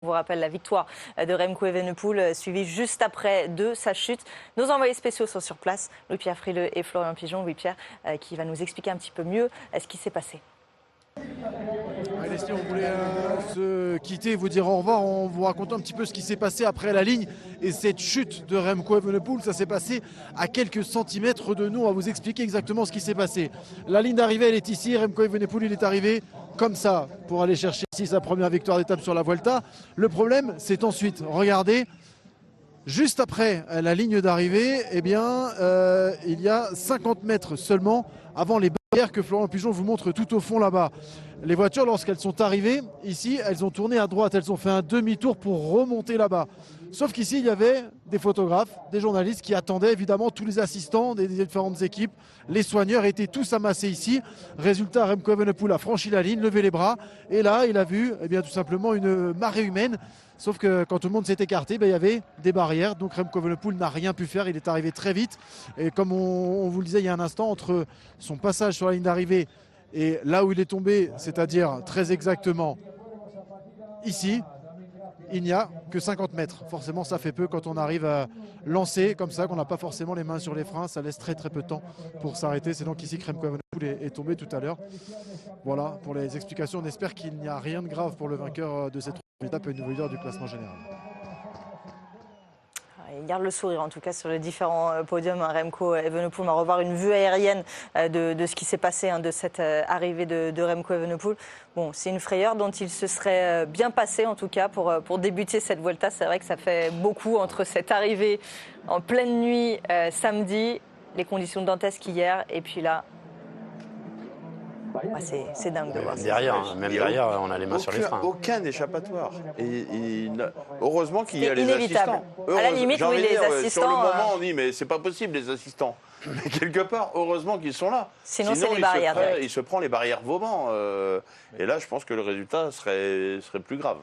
Je vous rappelle la victoire de Remco Evenepoel, suivie juste après de sa chute. Nos envoyés spéciaux sont sur place, Louis-Pierre Frileux et Florian Pigeon. Louis-Pierre qui va nous expliquer un petit peu mieux ce qui s'est passé. Allez, si on voulait se quitter et vous dire au revoir, on vous raconte un petit peu ce qui s'est passé après la ligne et cette chute de Remco Evenepoel. Ça s'est passé à quelques centimètres de nous. On va vous expliquer exactement ce qui s'est passé. La ligne d'arrivée, elle est ici. Remco Evenepoel, il est arrivé comme ça pour aller chercher ici sa première victoire d'étape sur la Vuelta. Le problème, c'est ensuite, regardez, juste après la ligne d'arrivée, eh bien, il y a 50 mètres seulement avant les barrières que Florian Pigeon vous montre tout au fond là-bas. Les voitures, lorsqu'elles sont arrivées ici, elles ont tourné à droite, elles ont fait un demi-tour pour remonter là-bas. Sauf qu'ici, il y avait des photographes, des journalistes qui attendaient, évidemment, tous les assistants des différentes équipes. Les soigneurs étaient tous amassés ici. Résultat, Remco Evenepoel a franchi la ligne, levé les bras. Et là, il a vu eh bien, tout simplement une marée humaine. Sauf que quand tout le monde s'est écarté, il y avait des barrières. Donc Remco Evenepoel n'a rien pu faire. Il est arrivé très vite. Et comme on vous le disait il y a un instant, entre son passage sur la ligne d'arrivée et là où il est tombé, c'est-à-dire très exactement ici, il n'y a que 50 mètres. Forcément, ça fait peu quand on arrive à lancer comme ça, qu'on n'a pas forcément les mains sur les freins. Ça laisse très très peu de temps pour s'arrêter. C'est donc ici que Remco Evenepoel est tombé tout à l'heure. Voilà pour les explications. On espère qu'il n'y a rien de grave pour le vainqueur de cette étape et le nouveau leader du classement général. Il garde le sourire en tout cas sur les différents podiums. Remco Evenepoel, on va revoir une vue aérienne de ce qui s'est passé, de cette arrivée de Remco Evenepoel. Bon, c'est une frayeur dont il se serait bien passé en tout cas pour débuter cette Vuelta. C'est vrai que ça fait beaucoup entre cette arrivée en pleine nuit samedi, les conditions dantesques hier et puis là. C'est dingue de voir ça. Même derrière, on a les mains sur les freins. Aucun échappatoire. Heureusement qu'il y a les inévitable. assistants. À la limite, oui, les assistants. Sur le moment, on dit, mais c'est pas possible, les assistants. Mais quelque part, heureusement qu'ils sont là. Sinon c'est les barrières. Il se prend les barrières vauban. Et là, je pense que le résultat serait plus grave.